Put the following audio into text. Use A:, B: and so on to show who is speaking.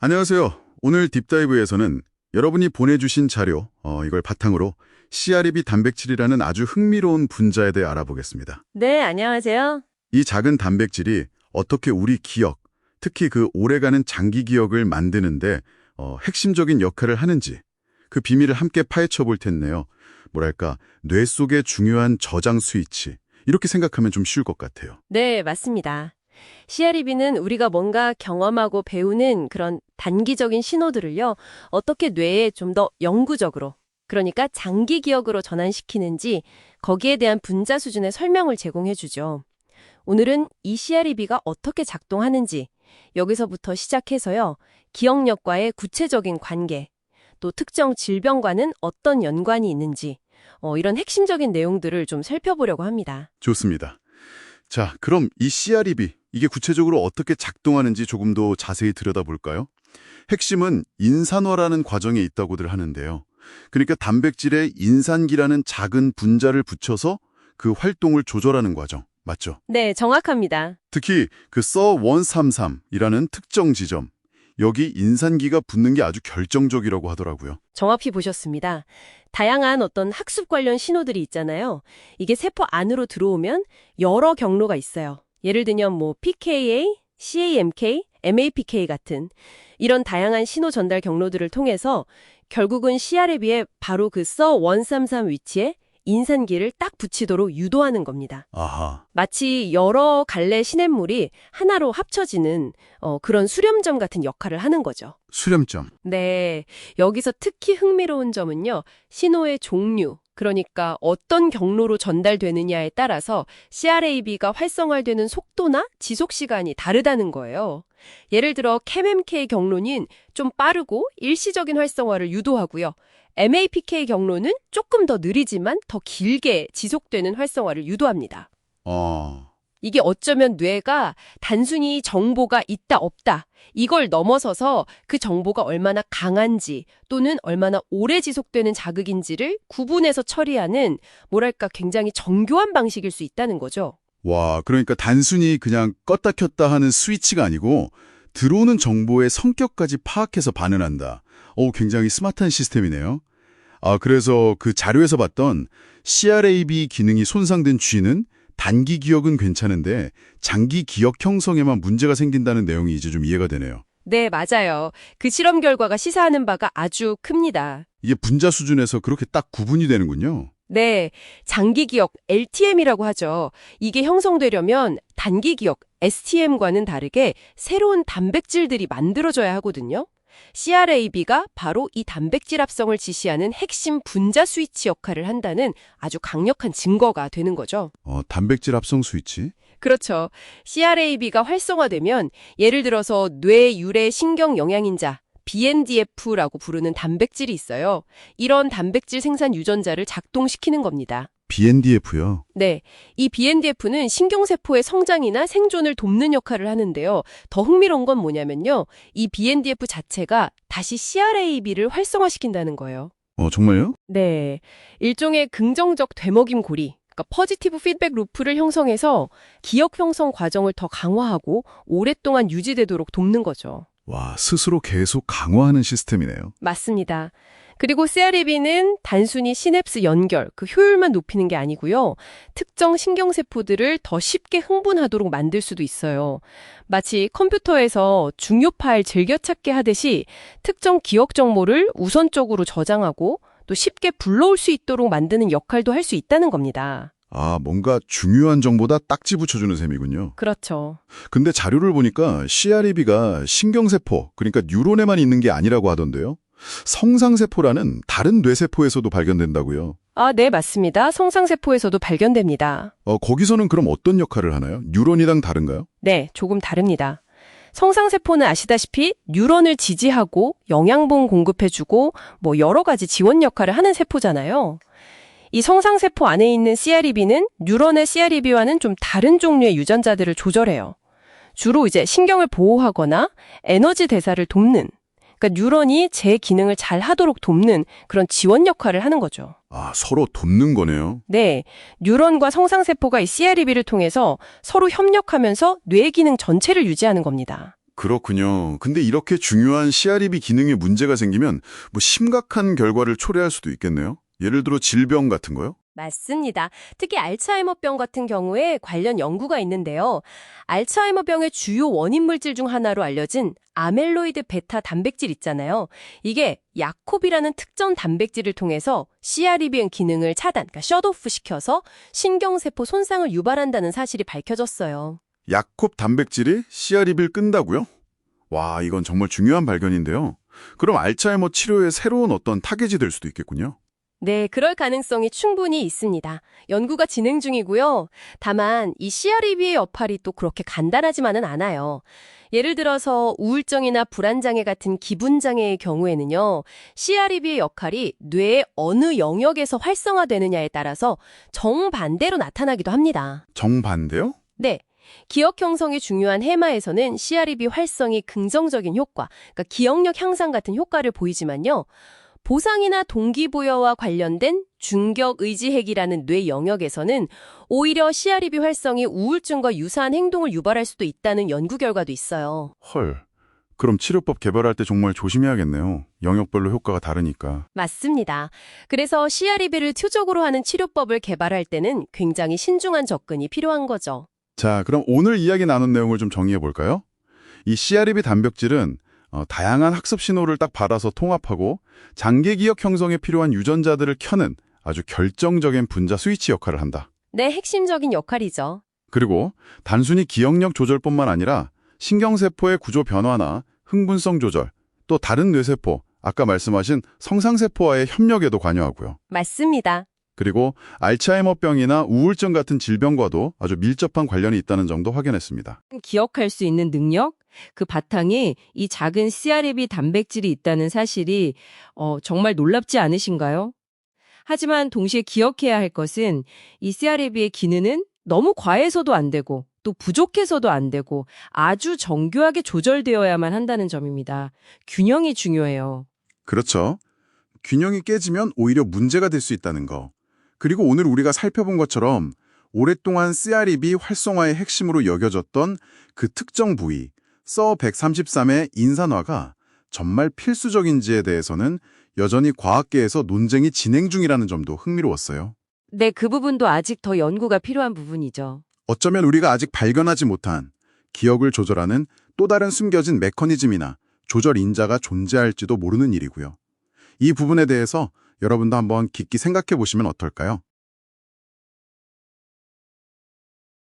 A: 안녕하세요. 오늘 딥다이브에서는 여러분이 보내주신 자료, 이걸 바탕으로 CREB 단백질이라는 아주 흥미로운 분자에 대해 알아보겠습니다.
B: 네, 안녕하세요.
A: 이 작은 단백질이 어떻게 우리 기억, 특히 그 오래가는 장기 기억을 만드는데 핵심적인 역할을 하는지 그 비밀을 함께 파헤쳐 볼 텐데요. 뭐랄까, 뇌 속의 중요한 저장 스위치, 이렇게 생각하면 좀 쉬울 것 같아요.
B: 네, 맞습니다. CREB는 우리가 뭔가 경험하고 배우는 그런 단기적인 신호들을요, 어떻게 뇌에 좀 더 영구적으로, 그러니까 장기 기억으로 전환시키는지 거기에 대한 분자 수준의 설명을 제공해 주죠. 오늘은 이 CREB가 어떻게 작동하는지 여기서부터 시작해서요, 기억력과의 구체적인 관계, 또 특정 질병과는 어떤 연관이 있는지 이런 핵심적인 내용들을 좀 살펴보려고 합니다.
A: 좋습니다. 자, 그럼 이 CREB, 이게 구체적으로 어떻게 작동하는지 조금 더 자세히 들여다볼까요? 핵심은 인산화라는 과정에 있다고들 하는데요. 그러니까 단백질에 인산기라는 작은 분자를 붙여서 그 활동을 조절하는 과정, 맞죠?
B: 네, 정확합니다.
A: 특히 그 SIR133이라는 특정 지점, 여기 인산기가 붙는 게 아주 결정적이라고 하더라고요.
B: 정확히 보셨습니다. 다양한 어떤 학습 관련 신호들이 있잖아요. 이게 세포 안으로 들어오면 여러 경로가 있어요. 예를 들면 PKA, CAMK, MAPK 같은 이런 다양한 신호 전달 경로들을 통해서 결국은 CREB에 바로 그 SIR133 위치에 인산기를 딱 붙이도록 유도하는 겁니다.
A: 아하.
B: 마치 여러 갈래 시냇물이 하나로 합쳐지는 그런 수렴점 같은 역할을 하는 거죠.
A: 수렴점.
B: 네, 여기서 특히 흥미로운 점은요, 신호의 종류, 그러니까 어떤 경로로 전달되느냐에 따라서 CREB가 활성화되는 속도나 지속 시간이 다르다는 거예요. 예를 들어 CAMMK 경로는 좀 빠르고 일시적인 활성화를 유도하고요. MAPK 경로는 조금 더 느리지만 더 길게 지속되는 활성화를 유도합니다. 이게 어쩌면 뇌가 단순히 정보가 있다 없다 이걸 넘어서서 그 정보가 얼마나 강한지 또는 얼마나 오래 지속되는 자극인지를 구분해서 처리하는 뭐랄까 굉장히 정교한 방식일 수 있다는 거죠.
A: 와, 그러니까 단순히 그냥 껐다 켰다 하는 스위치가 아니고 들어오는 정보의 성격까지 파악해서 반응한다. 굉장히 스마트한 시스템이네요. 그래서 그 자료에서 봤던 CREB 기능이 손상된 쥐는 단기 기억은 괜찮은데 장기 기억 형성에만 문제가 생긴다는 내용이 이제 좀 이해가 되네요.
B: 네, 맞아요. 그 실험 결과가 시사하는 바가 아주 큽니다.
A: 이게 분자 수준에서 그렇게 딱 구분이 되는군요.
B: 네, 장기 기억 LTM이라고 하죠. 이게 형성되려면 단기 기억 STM과는 다르게 새로운 단백질들이 만들어져야 하거든요. CREB가 바로 이 단백질 합성을 지시하는 핵심 분자 스위치 역할을 한다는 아주 강력한 증거가 되는 거죠.
A: 단백질 합성 스위치?
B: 그렇죠. CREB가 활성화되면 예를 들어서 뇌 유래 신경 영양인자 BNDF라고 부르는 단백질이 있어요. 이런 단백질 생산 유전자를 작동시키는 겁니다.
A: BNDF요?
B: 네, 이 BNDF는 신경세포의 성장이나 생존을 돕는 역할을 하는데요. 더 흥미로운 건 뭐냐면요. 이 BNDF 자체가 다시 CREB를 활성화시킨다는 거예요.
A: 정말요?
B: 네, 일종의 긍정적 되먹임 고리, 그러니까 포지티브 피드백 루프를 형성해서 기억 형성 과정을 더 강화하고 오랫동안 유지되도록 돕는 거죠.
A: 와, 스스로 계속 강화하는 시스템이네요.
B: 맞습니다. 그리고 CREB는 단순히 시냅스 연결, 그 효율만 높이는 게 아니고요. 특정 신경세포들을 더 쉽게 흥분하도록 만들 수도 있어요. 마치 컴퓨터에서 중요 파일 즐겨찾기 하듯이 특정 기억 정보를 우선적으로 저장하고 또 쉽게 불러올 수 있도록 만드는 역할도 할 수 있다는 겁니다.
A: 뭔가 중요한 정보다 딱지 붙여주는 셈이군요.
B: 그렇죠. 근데
A: 근데 자료를 보니까 CREB가 신경세포, 그러니까 뉴런에만 있는 게 아니라고 하던데요. 성상세포라는 다른 뇌세포에서도 발견된다고요.
B: 네, 맞습니다. 성상세포에서도 발견됩니다.
A: 거기서는 그럼 어떤 역할을 하나요? 뉴런이랑 다른가요?
B: 네, 조금 다릅니다. 성상세포는 아시다시피 뉴런을 지지하고 영양분 공급해주고 여러 가지 지원 역할을 하는 세포잖아요. 이 성상세포 안에 있는 CREB는 뉴런의 CREB와는 좀 다른 종류의 유전자들을 조절해요. 주로 이제 신경을 보호하거나 에너지 대사를 돕는, 그러니까 뉴런이 제 기능을 잘 하도록 돕는 그런 지원 역할을 하는 거죠.
A: 서로 돕는 거네요.
B: 네, 뉴런과 성상세포가 이 CREB를 통해서 서로 협력하면서 뇌 기능 전체를 유지하는 겁니다.
A: 그렇군요. 근데 이렇게 중요한 CREB 기능에 문제가 생기면 뭐 심각한 결과를 초래할 수도 있겠네요. 예를 들어 질병 같은 거요?
B: 맞습니다. 특히 알츠하이머병 같은 경우에 관련 연구가 있는데요. 알츠하이머병의 주요 원인 물질 중 하나로 알려진 아멜로이드 베타 단백질 있잖아요. 이게 야콥이라는 특정 단백질을 통해서 CREB의 기능을 차단, 그러니까 셧오프 시켜서 신경세포 손상을 유발한다는 사실이 밝혀졌어요.
A: 야콥 단백질이 CREB를 끈다고요? 와, 이건 정말 중요한 발견인데요. 그럼 알츠하이머 치료에 새로운 어떤 타겟이 될 수도 있겠군요.
B: 네, 그럴 가능성이 충분히 있습니다. 연구가 진행 중이고요. 다만 이 CREB의 역할이 또 그렇게 간단하지만은 않아요. 예를 들어서 우울증이나 불안장애 같은 기분장애의 경우에는요. CREB의 역할이 뇌의 어느 영역에서 활성화되느냐에 따라서 정반대로 나타나기도 합니다.
A: 정반대요?
B: 네. 기억 형성이 중요한 해마에서는 CREB 활성이 긍정적인 효과, 그러니까 기억력 향상 같은 효과를 보이지만요. 보상이나 동기부여와 관련된 중격의지핵이라는 뇌 영역에서는 오히려 CREB 활성이 우울증과 유사한 행동을 유발할 수도 있다는 연구 결과도 있어요.
A: 헐. 그럼 치료법 개발할 때 정말 조심해야겠네요. 영역별로 효과가 다르니까.
B: 맞습니다. 그래서 CREB를 투적으로 하는 치료법을 개발할 때는 굉장히 신중한 접근이 필요한 거죠.
A: 자, 그럼 오늘 이야기 나눈 내용을 좀 정리해 볼까요? 이 CREB 단백질은 다양한 학습 신호를 딱 받아서 통합하고 장기 기억 형성에 필요한 유전자들을 켜는 아주 결정적인 분자 스위치 역할을 한다.
B: 네, 핵심적인 역할이죠.
A: 그리고 단순히 기억력 조절뿐만 아니라 신경세포의 구조 변화나 흥분성 조절, 또 다른 뇌세포, 아까 말씀하신 성상세포와의 협력에도 관여하고요.
B: 맞습니다.
A: 그리고 알츠하이머병이나 우울증 같은 질병과도 아주 밀접한 관련이 있다는 점도 확인했습니다.
C: 기억할 수 있는 능력? 그 바탕에 이 작은 CREB 단백질이 있다는 사실이 정말 놀랍지 않으신가요? 하지만 동시에 기억해야 할 것은 이 CREB의 기능은 너무 과해서도 안 되고 또 부족해서도 안 되고 아주 정교하게 조절되어야만 한다는 점입니다. 균형이 중요해요.
A: 그렇죠. 균형이 깨지면 오히려 문제가 될 수 있다는 거. 그리고 오늘 우리가 살펴본 것처럼 오랫동안 CREB 활성화의 핵심으로 여겨졌던 그 특정 부위, SOR133의 인산화가 정말 필수적인지에 대해서는 여전히 과학계에서 논쟁이 진행 중이라는 점도 흥미로웠어요.
C: 네, 그 부분도 아직 더 연구가 필요한 부분이죠.
A: 어쩌면 우리가 아직 발견하지 못한 기억을 조절하는 또 다른 숨겨진 메커니즘이나 조절 인자가 존재할지도 모르는 일이고요. 이 부분에 대해서 여러분도 한번 깊게 생각해 보시면 어떨까요?